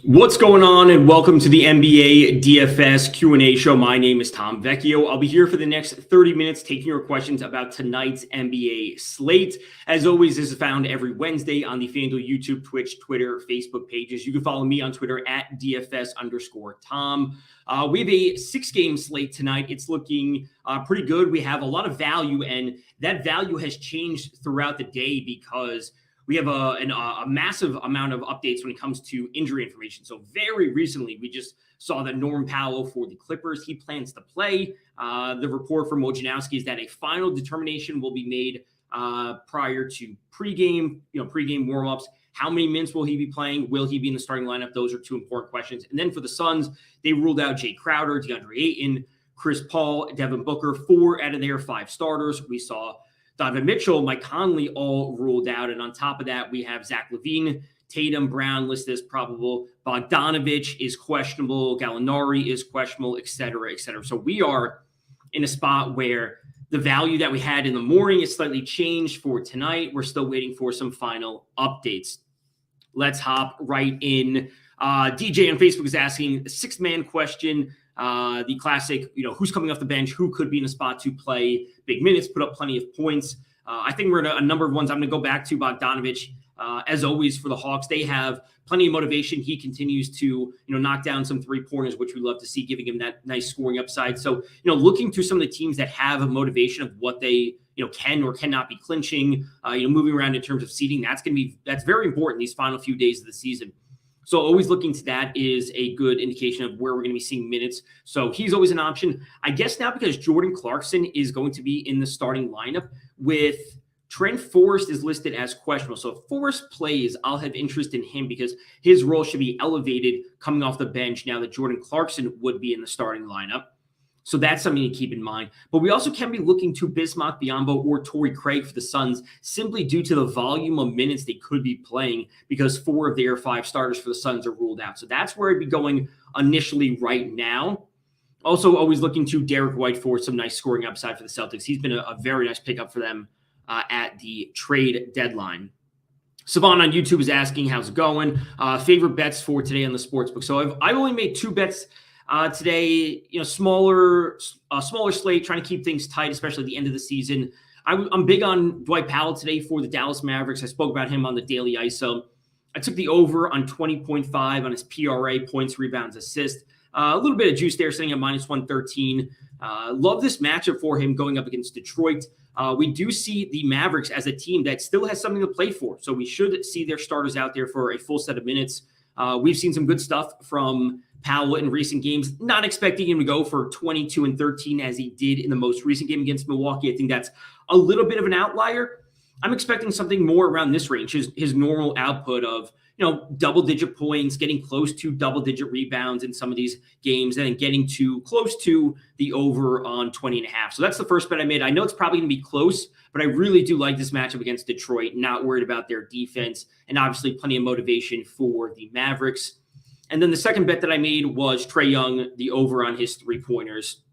What's going on, and welcome to the NBA DFS Q&A show. My name is Tom Vecchio. I'll be here for the next 30 minutes taking your questions about tonight's NBA slate. As always, this is found every Wednesday on the FanDuel YouTube, Twitch, Twitter, Facebook pages. You can follow me on Twitter at DFS_Tom. We have a 6-game slate tonight. It's looking pretty good. We have a lot of value, and that value has changed throughout the day because we have a massive amount of updates when it comes to injury information. So very recently, we just saw that Norm Powell for the Clippers, he plans to play. The report from Wojnarowski is that a final determination will be made prior to pregame warmups. How many minutes will he be playing? Will he be in the starting lineup? Those are two important questions. And then for the Suns, they ruled out Jay Crowder, DeAndre Ayton, Chris Paul, Devin Booker, 4 out of their 5 starters. We saw Donovan Mitchell, Mike Conley, all ruled out. And on top of that, we have Zach LaVine, Tatum, Brown listed as probable. Bogdanovich is questionable. Gallinari is questionable, et cetera, et cetera. So we are in a spot where the value that we had in the morning is slightly changed for tonight. We're still waiting for some final updates. Let's hop right in. DJ on Facebook is asking a 6-man question. The classic, who's coming off the bench, who could be in a spot to play big minutes, put up plenty of points. I think we're in a number of ones. I'm going to go back to Bogdanovich. As always, for the Hawks, they have plenty of motivation. He continues to, knock down some 3-pointers, which we love to see, giving him that nice scoring upside. So, looking through some of the teams that have a motivation of what they, can or cannot be clinching, moving around in terms of seeding, that's very important these final few days of the season. So always looking to that is a good indication of where we're going to be seeing minutes. So he's always an option. I guess now because Jordan Clarkson is going to be in the starting lineup with Trent Forrest is listed as questionable. So if Forrest plays, I'll have interest in him because his role should be elevated coming off the bench now that Jordan Clarkson would be in the starting lineup. So that's something to keep in mind. But we also can be looking to Bismack Biyombo or Torrey Craig for the Suns simply due to the volume of minutes they could be playing because 4 of their 5 starters for the Suns are ruled out. So that's where I'd be going initially right now. Also, always looking to Derek White for some nice scoring upside for the Celtics. He's been a very nice pickup for them at the trade deadline. Savon on YouTube is asking, how's it going? Favorite bets for today on the sportsbook. So I've only made 2 bets today, smaller slate, trying to keep things tight, especially at the end of the season. I'm big on Dwight Powell today for the Dallas Mavericks. I spoke about him on the Daily ISO. I took the over on 20.5 on his PRA, points, rebounds, assists. A little bit of juice there, sitting at -113. Love this matchup for him going up against Detroit. We do see the Mavericks as a team that still has something to play for. So we should see their starters out there for a full set of minutes. We've seen some good stuff from Powell in recent games, not expecting him to go for 22 and 13 as he did in the most recent game against Milwaukee. I think that's a little bit of an outlier. I'm expecting something more around this range, his normal output of, double-digit points, getting close to double-digit rebounds in some of these games, and then getting to close to the over on 20.5. So that's the first bet I made. I know it's probably going to be close, but I really do like this matchup against Detroit, not worried about their defense, and obviously plenty of motivation for the Mavericks. And then the second bet that I made was Trae Young, the over on his 3-pointers.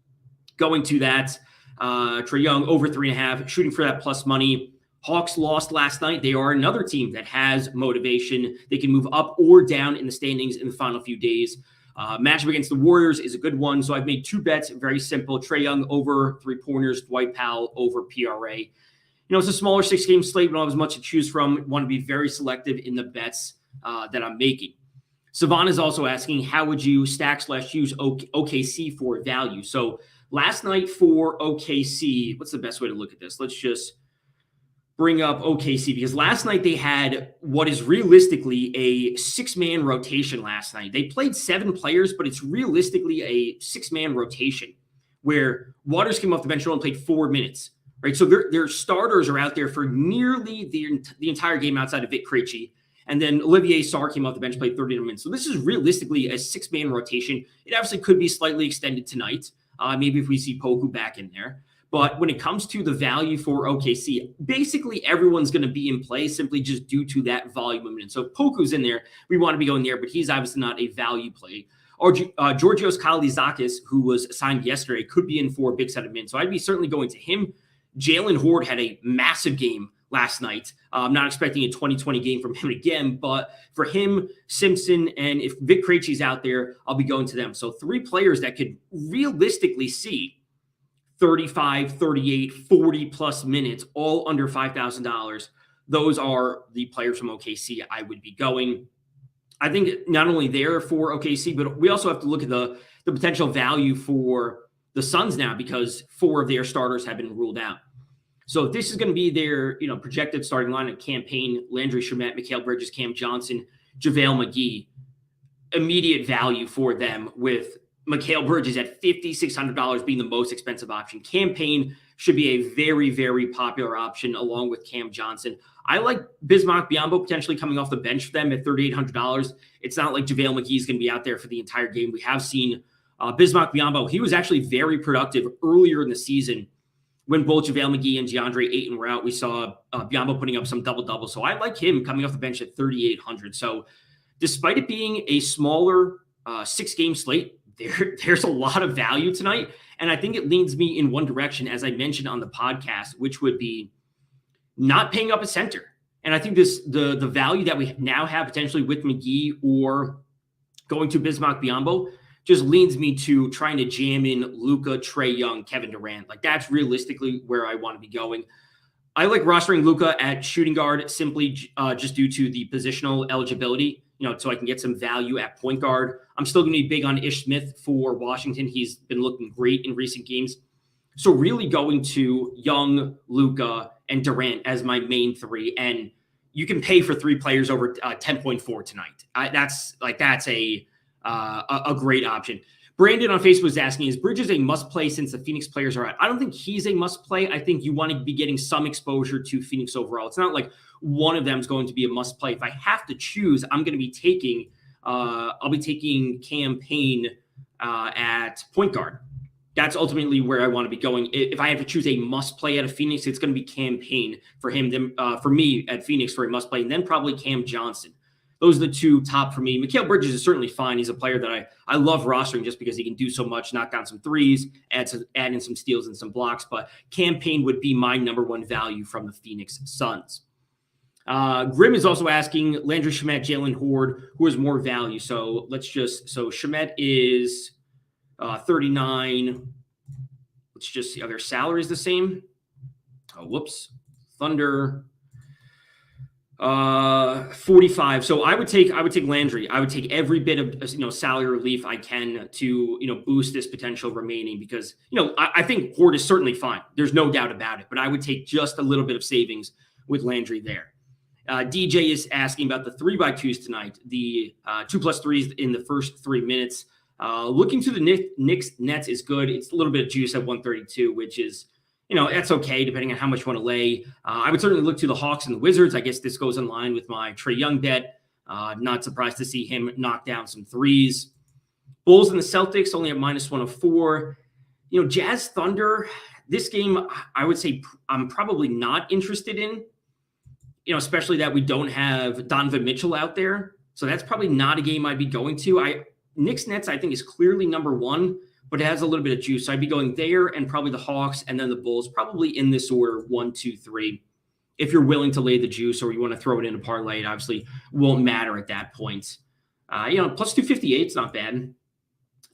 Going to that, Trae Young over 3.5, shooting for that plus money. Hawks lost last night. They are another team that has motivation. They can move up or down in the standings in the final few days. Matchup against the Warriors is a good one. So I've made 2 bets, very simple. Trae Young over 3-pointers, Dwight Powell over PRA. It's a smaller 6-game slate. We don't have as much to choose from. Want to be very selective in the bets that I'm making. Savon is also asking, how would you stack/use OKC for value? So last night for OKC, what's the best way to look at this? Let's just bring up OKC because last night they had what is realistically a 6-man rotation last night. They played 7 players, but it's realistically a 6-man rotation where Waters came off the bench and only played 4 minutes, right? So their starters are out there for nearly the entire game outside of Vic Krejci. And then Olivier Sarr came off the bench, played 30 minutes. So this is realistically a 6-man rotation. It obviously could be slightly extended tonight, maybe if we see Poku back in there. But when it comes to the value for OKC, basically everyone's going to be in play simply just due to that volume of minutes. So if Poku's in there, we want to be going there, but he's obviously not a value play. Or Georgios Kalalizakis, who was signed yesterday, could be in for a big set of minutes. So I'd be certainly going to him. Jalen Horde had a massive game last night. I'm not expecting a 20-20 game from him again, but for him, Simpson, and if Vic Krejci's out there, I'll be going to them. So 3 players that could realistically see 35, 38, 40 plus minutes, all under $5,000. Those are the players from OKC I would be going. I think not only there for OKC, but we also have to look at the potential value for the Suns now, because 4 of their starters have been ruled out. So if this is going to be their, projected starting lineup: campaign, Landry Shamet, Mikal Bridges, Cam Johnson, JaVale McGee, immediate value for them, with Mikal Bridges at $5,600 being the most expensive option. Campaign should be a very, very popular option along with Cam Johnson. I like Bismack Biyombo potentially coming off the bench for them at $3,800. It's not like JaVale McGee is going to be out there for the entire game. We have seen Bismack Biyombo. He was actually very productive earlier in the season when both JaVale McGee and DeAndre Ayton were out. We saw Biyombo putting up some double-doubles. So I like him coming off the bench at $3,800. So despite it being a smaller 6-game slate, there's a lot of value tonight. And I think it leans me in one direction, as I mentioned on the podcast, which would be not paying up a center. And I think the value that we now have potentially with McGee or going to Bismack Biyombo just leans me to trying to jam in Luka, Trae Young, Kevin Durant. Like, that's realistically where I want to be going. I like rostering Luka at shooting guard simply just due to the positional eligibility, so I can get some value at point guard. I'm still going to be big on Ish Smith for Washington. He's been looking great in recent games. So really going to Young, Luka, and Durant as my main 3. And you can pay for 3 players over 10.4 tonight. That's a great option. Brandon on Facebook was asking, is Bridges a must-play since the Phoenix players are out? I don't think he's a must-play. I think you want to be getting some exposure to Phoenix overall. It's not like one of them is going to be a must-play. If I have to choose, I'm going to be taking I'll be taking Campaign at point guard. That's ultimately where I want to be going. If I have to choose a must-play at Phoenix, it's going to be Campaign for him. Then for me at Phoenix for a must-play, and then probably Cam Johnson. Those are the 2 top for me. Mikal Bridges is certainly fine. He's a player that I love rostering just because he can do so much, knock down some threes, add in some steals and some blocks. But Campaign would be my number 1 value from the Phoenix Suns. Grim is also asking Landry Shamet, Jalen Horde, who is more value. So Shamet is 39. Let's just see. Are their salaries the same? Oh, whoops. Thunder. 45. So I would take Landry. I would take every bit of salary relief I can to boost this potential remaining, because I think Horde is certainly fine. There's no doubt about it. But I would take just a little bit of savings with Landry there. DJ is asking about the 3x2s tonight. The 2+3s in the first 3 minutes. Looking to the Knicks Nets is good. It's a little bit of juice at 132, which is that's okay depending on how much you want to lay. I would certainly look to the Hawks and the Wizards. I guess this goes in line with my Trae Young bet. Not surprised to see him knock down some threes. Bulls and the Celtics only at -104. Jazz Thunder, this game I would say I'm probably not interested in, especially that we don't have Donovan Mitchell out there. So that's probably not a game I'd be going to. Knicks Nets I think is clearly number 1. But it has a little bit of juice. So I'd be going there and probably the Hawks and then the Bulls, probably in this order, 1, 2, 3. If you're willing to lay the juice or you want to throw it in a parlay, it obviously won't matter at that point. Plus 258 is not bad.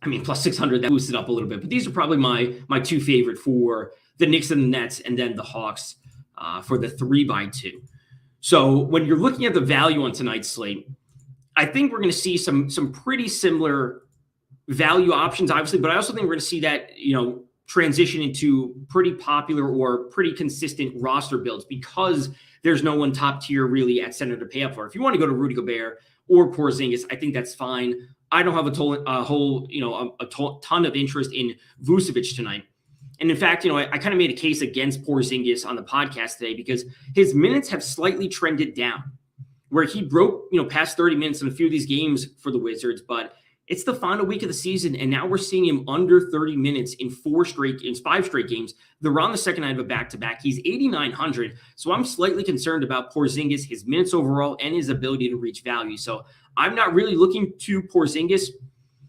I mean, plus 600, that boosts it up a little bit. But these are probably my 2 favorite for the Knicks and the Nets, and then the Hawks for the 3x2. So when you're looking at the value on tonight's slate, I think we're going to see some pretty similar value options, obviously, but I also think we're going to see that, transition into pretty popular or pretty consistent roster builds, because there's no one top tier really at center to pay up for. If you want to go to Rudy Gobert or Porzingis, I think that's fine. I don't have a ton of interest in Vucevic tonight. And in fact, I kind of made a case against Porzingis on the podcast today because his minutes have slightly trended down, where he broke, past 30 minutes in a few of these games for the Wizards, but it's the final week of the season, and now we're seeing him under 30 minutes in 5 straight games. They're on the second night of a back-to-back. He's 8,900, so I'm slightly concerned about Porzingis, his minutes overall, and his ability to reach value. So I'm not really looking to Porzingis.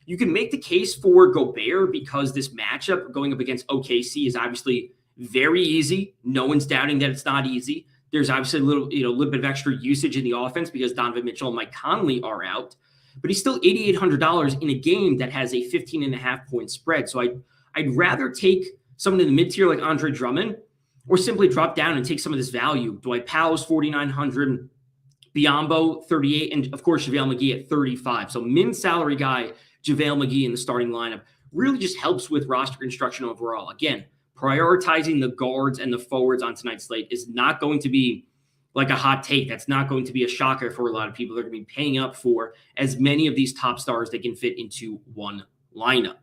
You can make the case for Gobert because this matchup going up against OKC is obviously very easy. No one's doubting that it's not easy. There's obviously a little bit of extra usage in the offense because Donovan Mitchell and Mike Conley are out, but he's still $8,800 in a game that has a 15.5-point spread. So I'd rather take someone in the mid-tier like Andre Drummond, or simply drop down and take some of this value. Dwight Powell's 4,900, Biyombo 38, and of course JaVale McGee at 35. So min salary guy JaVale McGee in the starting lineup really just helps with roster construction overall. Again, prioritizing the guards and the forwards on tonight's slate is not going to be like a hot take. That's not going to be a shocker for a lot of people. They're going to be paying up for as many of these top stars they can fit into one lineup.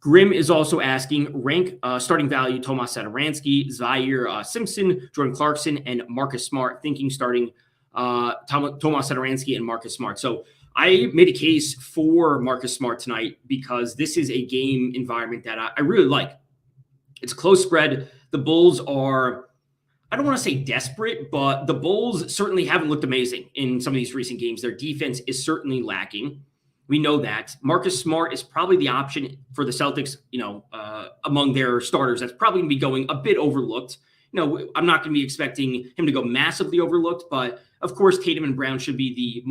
Grim is also asking, rank starting value Tomas Satoransky, Zaire Simpson, Jordan Clarkson, and Marcus Smart, thinking starting Tomas Satoransky and Marcus Smart. So I made a case for Marcus Smart tonight because this is a game environment that I really like. It's a close spread. The Bulls are, I don't want to say desperate, but the Bulls certainly haven't looked amazing in some of these recent games. Their defense is certainly lacking. We know that. Marcus Smart is probably the option for the Celtics, among their starters. That's probably going to be going a bit overlooked. I'm not going to be expecting him to go massively overlooked, but of course, Tatum and Brown should be the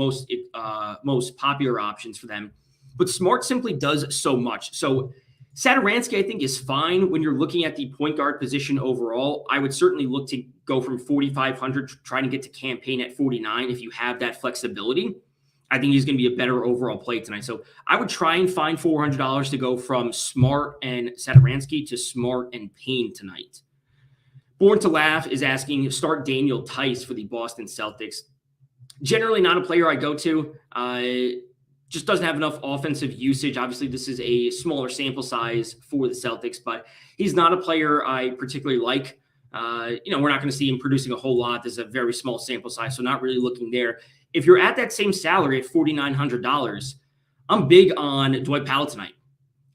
most popular options for them. But Smart simply does so much. So Satoransky, I think, is fine when you're looking at the point guard position overall. I would certainly look to go from 4,500, trying to get to campaign at 49 if you have that flexibility. I think he's going to be a better overall play tonight. So I would try and find $400 to go from Smart and Satoransky to Smart and Payne tonight. Born to Laugh is asking, start Daniel Tice for the Boston Celtics. Generally not a player I go to. Just doesn't have enough offensive usage. Obviously, this is a smaller sample size for the Celtics, but he's not a player I particularly like. We're not going to see him producing a whole lot. There's a very small sample size, so not really looking there. If you're at that same salary at $4,900, I'm big on Dwight Powell tonight.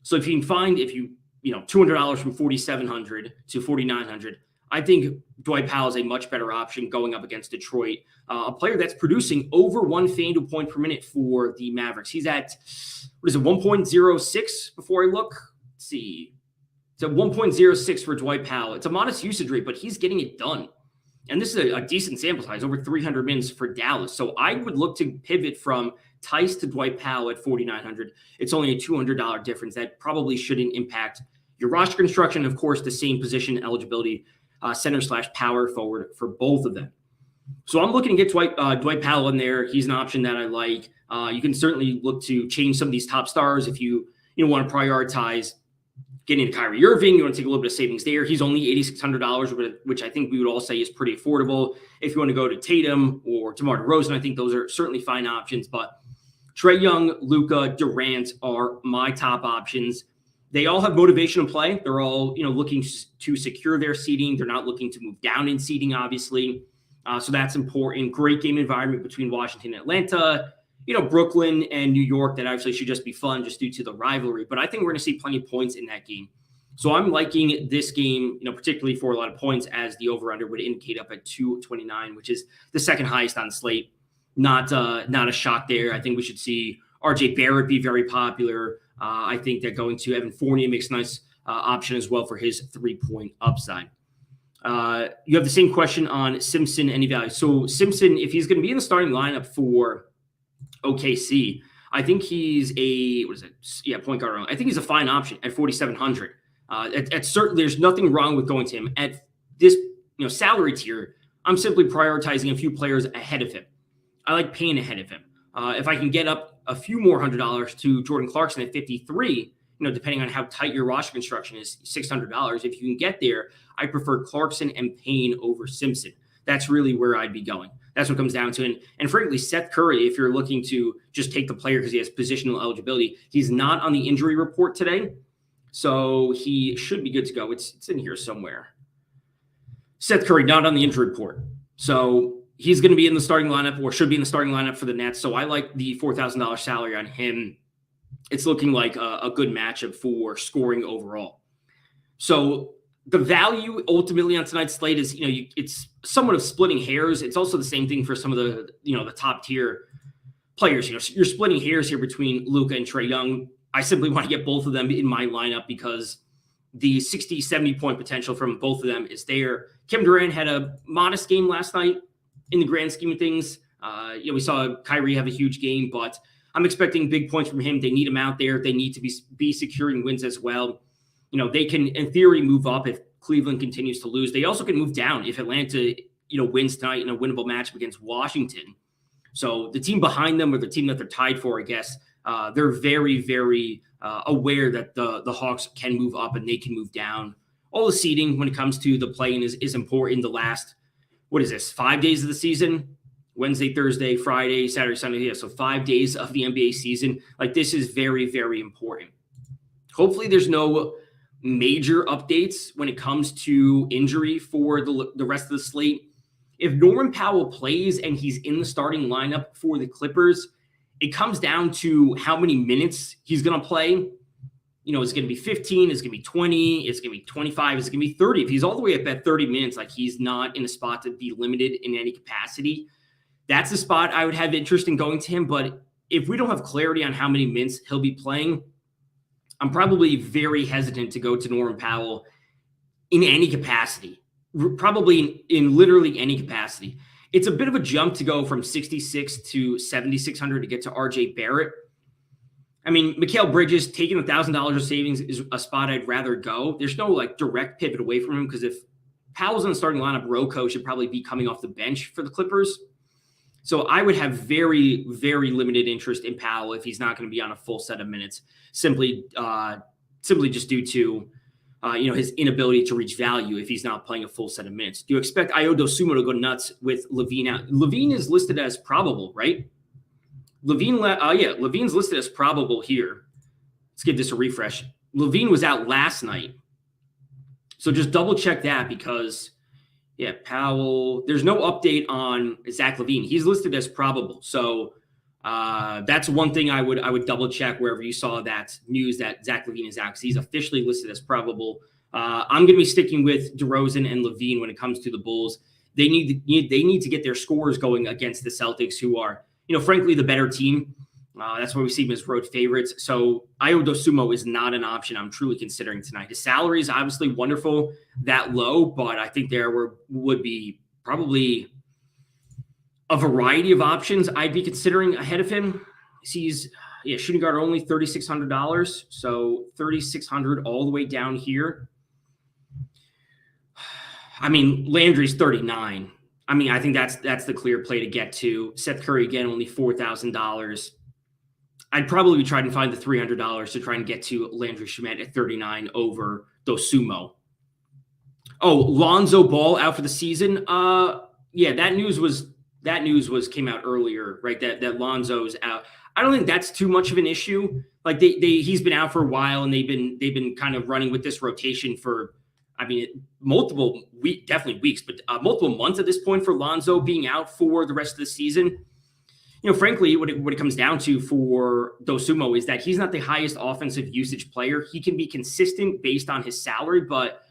So if you can find, $200 from $4,700 to $4,900, I think Dwight Powell is a much better option going up against Detroit, a player that's producing over 1 FanDuel point per minute for the Mavericks. He's at, 1.06 before I look? Let's see. It's at 1.06 for Dwight Powell. It's a modest usage rate, but he's getting it done. And this is a decent sample size, over 300 minutes for Dallas. So I would look to pivot from Tice to Dwight Powell at $4,900. It's only a $200 difference. That probably shouldn't impact your roster construction. Of course, the same position eligibility, center/power forward for both of them. So I'm looking to get Dwight Powell in there. He's an option that I like. You can certainly look to change some of these top stars if you want to prioritize getting into Kyrie Irving. You want to take a little bit of savings there. He's only $8,600, which I think we would all say is pretty affordable. If you want to go to Tatum or DeMar DeRozan, I think those are certainly fine options. But Trae Young, Luka, Durant are my top options. They all have motivation to play. They're all, looking to secure their seeding. They're not looking to move down in seeding, obviously. So that's important. Great game environment between Washington and Atlanta. Brooklyn and New York, that actually should just be fun just due to the rivalry. But I think we're going to see plenty of points in that game. So I'm liking this game, particularly for a lot of points, as the over-under would indicate up at 229, which is the second highest on the slate. Not a shock there. I think we should see RJ Barrett be very popular. I think that going to Evan Fournier makes a nice option as well for his 3-point upside. You have the same question on Simpson, any value. So Simpson, if he's going to be in the starting lineup for OKC, I think he's point guard. I think he's a fine option at 4,700. At certain, there's nothing wrong with going to him at this, salary tier. I'm simply prioritizing a few players ahead of him. I like Payne ahead of him. If I can get up a few more $100 to Jordan Clarkson at 53, depending on how tight your roster construction is, $600. If you can get there, I prefer Clarkson and Payne over Simpson. That's really where I'd be going. That's what it comes down to. And frankly, Seth Curry, if you're looking to just take the player because he has positional eligibility, he's not on the injury report today. So he should be good to go. It's in here somewhere. Seth Curry, not on the injury report. So he's going to be in the starting lineup, or should be in the starting lineup for the Nets. So I like the $4,000 salary on him. It's looking like a good matchup for scoring overall. So the value ultimately on tonight's slate is, it's somewhat of splitting hairs. It's also the same thing for some of the, the top tier players. You're splitting hairs here between Luka and Trae Young. I simply want to get both of them in my lineup because the 60, 70 point potential from both of them is there. Kevin Durant had a modest game last night in the grand scheme of things. We saw Kyrie have a huge game, but I'm expecting big points from him. They need him out there. They need to be securing wins as well. They can, in theory, move up if Cleveland continues to lose. They also can move down if Atlanta, wins tonight in a winnable matchup against Washington. So the team behind them, or the team that they're tied for, I guess, they're very, very aware that the Hawks can move up and they can move down. All the seeding when it comes to the play-in is important. The last, 5 days of the season? Wednesday, Thursday, Friday, Saturday, Sunday. Yeah, so 5 days of the NBA season. This is very, very important. Hopefully there's no major updates when it comes to injury for the rest of the slate. If Norman Powell plays and he's in the starting lineup for the Clippers, it comes down to how many minutes he's going to play. Is it going to be 15? Is it going to be 20? Is it going to be 25? Is it going to be 30? If he's all the way up at 30 minutes, he's not in a spot to be limited in any capacity, that's the spot I would have interest in going to him. But if we don't have clarity on how many minutes he'll be playing, I'm probably very hesitant to go to Norman Powell in any capacity, probably in literally any capacity. It's a bit of a jump to go from 66 to 7,600 to get to RJ Barrett. I mean, Mikal Bridges taking $1,000 of savings is a spot I'd rather go. There's no direct pivot away from him, because if Powell's in the starting lineup, Rocco should probably be coming off the bench for the Clippers. So I would have very, very limited interest in Powell if he's not going to be on a full set of minutes, simply just due to his inability to reach value if he's not playing a full set of minutes. Do you expect Ayo Dosunmu to go nuts with LaVine out? LaVine is listed as probable, right? LaVine's listed as probable here. Let's give this a refresh. LaVine was out last night. So just double check that, because Powell, there's no update on Zach LaVine. He's listed as probable. So that's one thing I would double check wherever you saw that news that Zach LaVine is out, because he's officially listed as probable. I'm going to be sticking with DeRozan and LaVine when it comes to the Bulls. They need to get their scores going against the Celtics, who are, frankly, the better team. That's why we see them as road favorites. So Ayo Dosunmu is not an option I'm truly considering tonight. His salary is obviously wonderful, that low, but I think there would be probably a variety of options I'd be considering ahead of him. He's shooting guard only, $3,600. So $3,600 all the way down here. I mean, Landry's 39. I mean, I think that's the clear play to get to. Seth Curry, again, only $4,000. I'd probably try and find the $300 to try and get to Landry Shamet at 39 over Dosunmu. Oh, Lonzo Ball out for the season. That news came out earlier, right? That Lonzo's out. I don't think that's too much of an issue. He's been out for a while, and they've been kind of running with this rotation for, multiple weeks, but multiple months at this point for Lonzo being out for the rest of the season. Frankly, what it comes down to for Dosunmu is that he's not the highest offensive usage player. He can be consistent based on his salary, but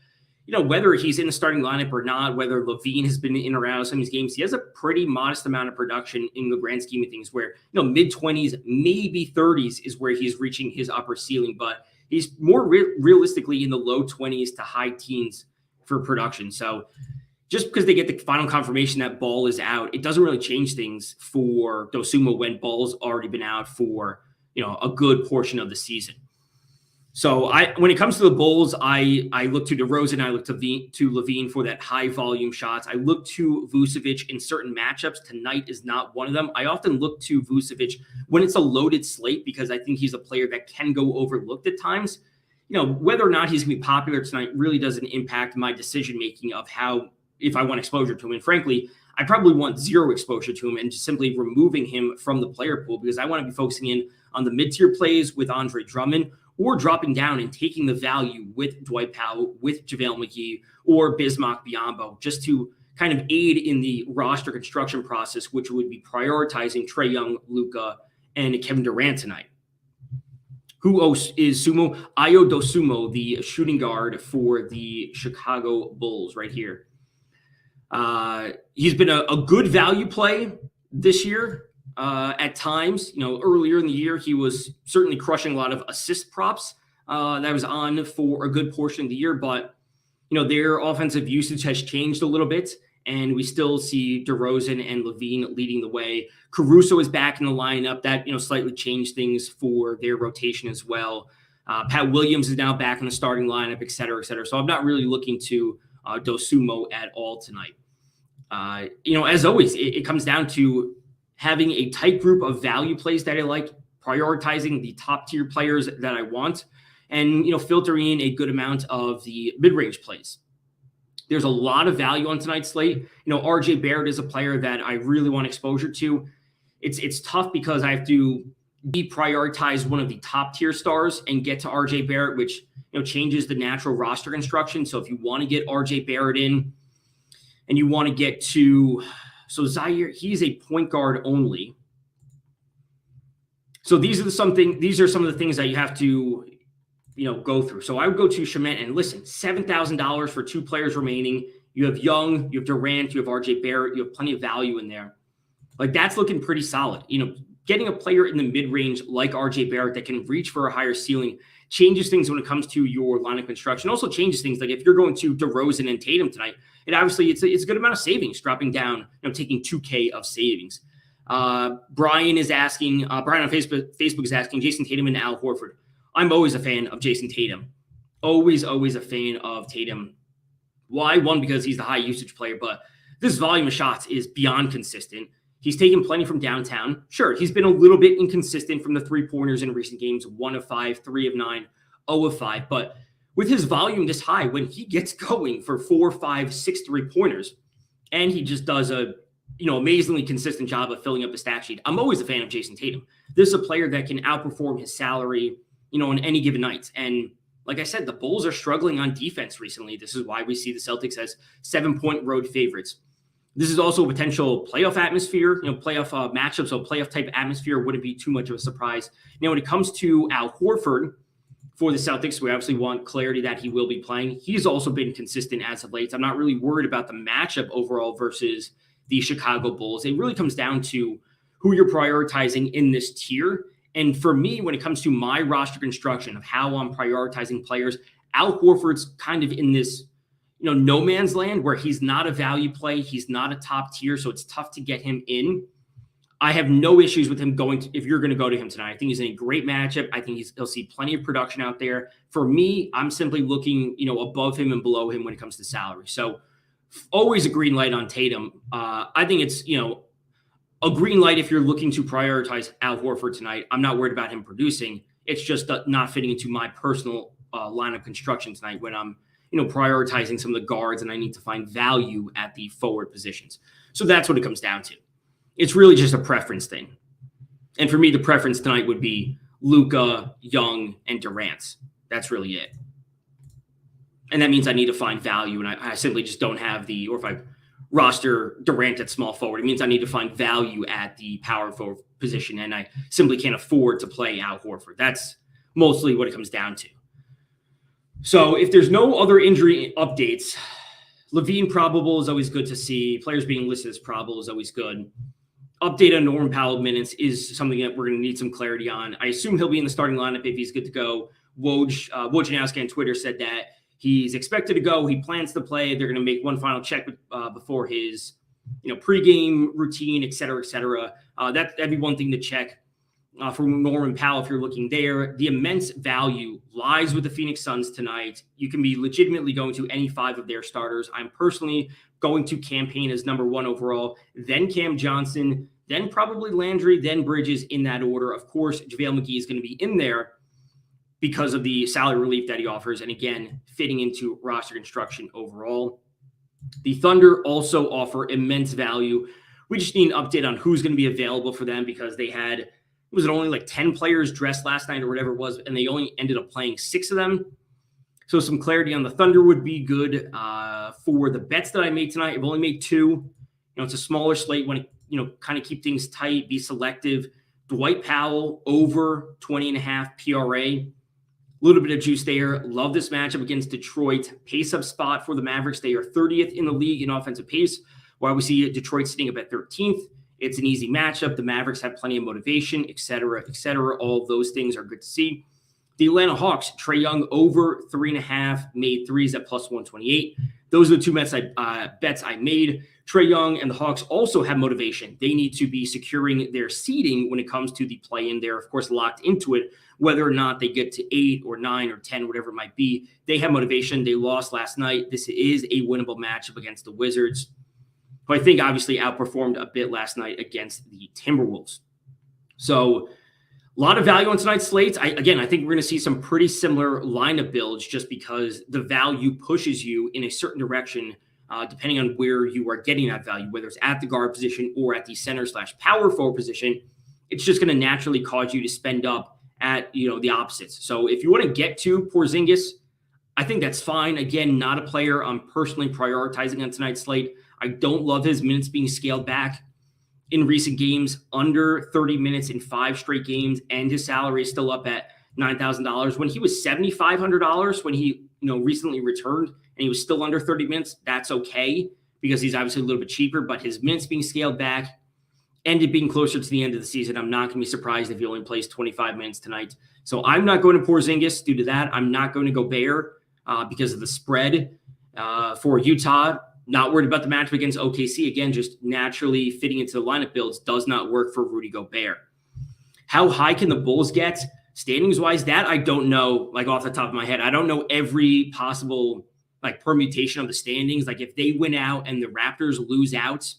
whether he's in the starting lineup or not, whether LaVine has been in or out of some of these games, he has a pretty modest amount of production in the grand scheme of things, where mid-20s, maybe 30s is where he's reaching his upper ceiling, but he's more realistically in the low 20s to high teens for production. So just because they get the final confirmation that Ball is out, it doesn't really change things for Dosunmu when Ball's already been out for, a good portion of the season. So when it comes to the Bulls, I look to DeRozan, I look to LaVine for that high volume shots. I look to Vucevic in certain matchups. Tonight is not one of them. I often look to Vucevic when it's a loaded slate, because I think he's a player that can go overlooked at times. Whether or not he's going to be popular tonight really doesn't impact my decision-making of if I want exposure to him. And frankly, I probably want zero exposure to him and just simply removing him from the player pool, because I want to be focusing in on the mid-tier plays with Andre Drummond, or dropping down and taking the value with Dwight Powell, with JaVale McGee, or Bismack Biyombo, just to kind of aid in the roster construction process, which would be prioritizing Trae Young, Luka, and Kevin Durant tonight. Who is Ayo Dosunmu, the shooting guard for the Chicago Bulls right here. He's been a good value play this year. At times, earlier in the year, he was certainly crushing a lot of assist props that was on for a good portion of the year, but their offensive usage has changed a little bit, and we still see DeRozan and LaVine leading the way. Caruso is back in the lineup. That slightly changed things for their rotation as well. Pat Williams is now back in the starting lineup, et cetera, et cetera. So I'm not really looking to Dosumo at all tonight. As always, it comes down to having a tight group of value plays that I like, prioritizing the top tier players that I want, and filtering in a good amount of the mid-range plays. There's a lot of value on tonight's slate. RJ Barrett is a player that I really want exposure to. It's tough because I have to deprioritize one of the top tier stars and get to RJ Barrett, which changes the natural roster construction. So if you want to get RJ Barrett in and you want to get to Zaire, he's a point guard only. So these are some of the things that you have to go through. So I would go to Shemet and listen, $7,000 for 2 players remaining. You have Young, you have Durant, you have RJ Barrett, you have plenty of value in there. Like, that's looking pretty solid. Getting a player in the mid-range like RJ Barrett that can reach for a higher ceiling changes things when it comes to your lineup construction. Also changes things, like if you're going to DeRozan and Tatum tonight, it's a good amount of savings dropping down, taking $2K of savings. Brian is asking, Brian on Facebook is asking, Jason Tatum and Al Horford. I'm always a fan of Jason Tatum. Always a fan of Tatum. Why? One, because he's the high usage player, but this volume of shots is beyond consistent. He's taken plenty from downtown. Sure, he's been a little bit inconsistent from the 3-pointers in recent games, 1 of 5, 3 of 9, 0 of 5. But with his volume this high, when he gets going for 4, 5, 6 3-pointers, and he just does a amazingly consistent job of filling up the stat sheet, I'm always a fan of Jason Tatum. This is a player that can outperform his salary, on any given night. And like I said, the Bulls are struggling on defense recently. This is why we see the Celtics as 7-point road favorites. This is also a potential playoff atmosphere, playoff matchup. So playoff type atmosphere wouldn't be too much of a surprise. When it comes to Al Horford for the Celtics, we obviously want clarity that he will be playing. He's also been consistent as of late. I'm not really worried about the matchup overall versus the Chicago Bulls. It really comes down to who you're prioritizing in this tier. And for me, when it comes to my roster construction of how I'm prioritizing players, Al Horford's kind of in this, no man's land where he's not a value play. He's not a top tier, so it's tough to get him in. I have no issues with him if you're going to go to him tonight. I think he's in a great matchup. I think he'll see plenty of production out there. For me, I'm simply looking, above him and below him when it comes to salary. So always a green light on Tatum. I think it's, a green light if you're looking to prioritize Al Horford tonight. I'm not worried about him producing. It's just not fitting into my personal lineup construction tonight when I'm, prioritizing some of the guards and I need to find value at the forward positions. So that's what it comes down to. It's really just a preference thing. And for me, the preference tonight would be Luka, Young, and Durant. That's really it. And that means I need to find value, and I simply just don't have or if I roster Durant at small forward, it means I need to find value at the power forward position, and I simply can't afford to play Al Horford. That's mostly what it comes down to. So if there's no other injury updates, LaVine probable is always good to see. Players being listed as probable is always good. Update on Norman Powell minutes is something that we're going to need some clarity on. I assume he'll be in the starting lineup if he's good to go. Wojnarowski on Twitter said that he's expected to go. He plans to play. They're going to make one final check before his pregame routine, et cetera, et cetera. That'd be one thing to check. For Norman Powell, if you're looking there, the immense value lies with the Phoenix Suns tonight. You can be legitimately going to any 5 of their starters. I'm personally going to campaign as number 1 overall, then Cam Johnson, then probably Landry, then Bridges in that order. Of course, JaVale McGee is going to be in there because of the salary relief that he offers, and again, fitting into roster construction overall. The Thunder also offer immense value. We just need an update on who's going to be available for them because they had – was it only like 10 players dressed last night or whatever it was, and they only ended up playing 6 of them. So some clarity on the Thunder would be good. For the bets that I made tonight, I've only made 2. It's a smaller slate. Want to, kind of keep things tight, be selective. Dwight Powell over 20.5 PRA. A little bit of juice there. Love this matchup against Detroit. Pace up spot for the Mavericks. They are 30th in the league in offensive pace, while we see Detroit sitting up at 13th. It's an easy matchup. The Mavericks have plenty of motivation, et cetera, et cetera. All of those things are good to see. The Atlanta Hawks, Trae Young over 3.5, made threes at plus 128. Those are the two bets I made. Trae Young and the Hawks also have motivation. They need to be securing their seeding when it comes to the play-in. They're, of course, locked into it. Whether or not they get to 8 or 9 or 10, whatever it might be, they have motivation. They lost last night. This is a winnable matchup against the Wizards, who I think obviously outperformed a bit last night against the Timberwolves. So a lot of value on tonight's slates. I think we're going to see some pretty similar lineup builds just because the value pushes you in a certain direction depending on where you are getting that value, whether it's at the guard position or at the center/power forward position. It's just going to naturally cause you to spend up at the opposites. So if you want to get to Porzingis, I think that's fine. Again, not a player I'm personally prioritizing on tonight's slate. I don't love his minutes being scaled back in recent games, under 30 minutes in 5 straight games, and his salary is still up at $9,000. When he was $7,500 when he recently returned and he was still under 30 minutes, that's okay because he's obviously a little bit cheaper, but his minutes being scaled back and it being closer to the end of the season, I'm not going to be surprised if he only plays 25 minutes tonight. So I'm not going to Porzingis due to that. I'm not going to Gobert because of the spread for Utah. Not worried about the matchup against OKC. Again, just naturally fitting into the lineup builds does not work for Rudy Gobert. How high can the Bulls get? Standings-wise, that I don't know, off the top of my head. I don't know every possible, permutation of the standings. If they win out and the Raptors lose out,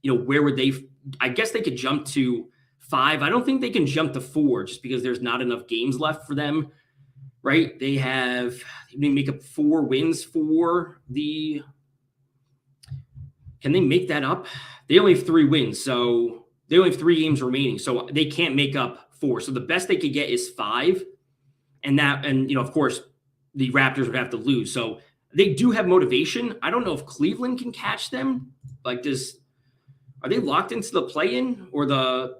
where would they – I guess they could jump to 5. I don't think they can jump to 4 just because there's not enough games left for them, right? They make up 4 wins for the – can they make that up? They only have 3 wins, so they only have 3 games remaining, so they can't make up 4. So the best they could get is 5, and of course, the Raptors would have to lose. So they do have motivation. I don't know if Cleveland can catch them. Are they locked into the play-in or the?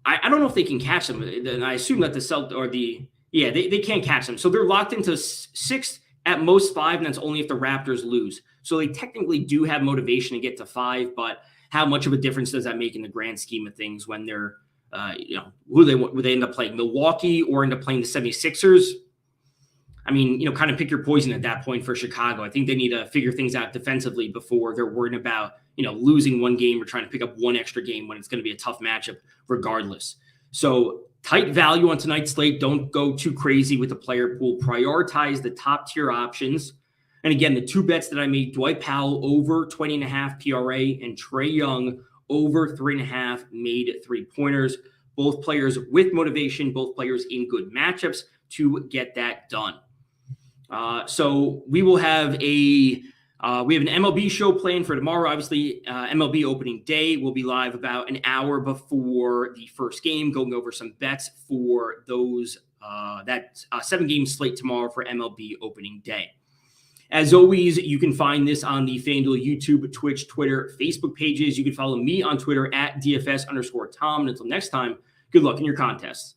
I don't know if they can catch them. And I assume that they can't catch them. So they're locked into 6th, at most 5, and that's only if the Raptors lose. So they technically do have motivation to get to 5, but how much of a difference does that make in the grand scheme of things when they're, would they end up playing Milwaukee or end up playing the 76ers? I mean, kind of pick your poison at that point for Chicago. I think they need to figure things out defensively before they're worried about, losing one game or trying to pick up one extra game when it's going to be a tough matchup regardless. So tight value on tonight's slate. Don't go too crazy with the player pool. Prioritize the top tier options. And again, the 2 bets that I made, Dwight Powell over 20.5 PRA and Trae Young over 3.5 made 3-pointers. Both players with motivation, both players in good matchups to get that done. So we will have we have an MLB show planned for tomorrow. Obviously, MLB opening day will be live about an hour before the first game, going over some bets for those that 7-game slate tomorrow for MLB opening day. As always, you can find this on the FanDuel YouTube, Twitch, Twitter, Facebook pages. You can follow me on Twitter at DFS_Tom. And until next time, good luck in your contests.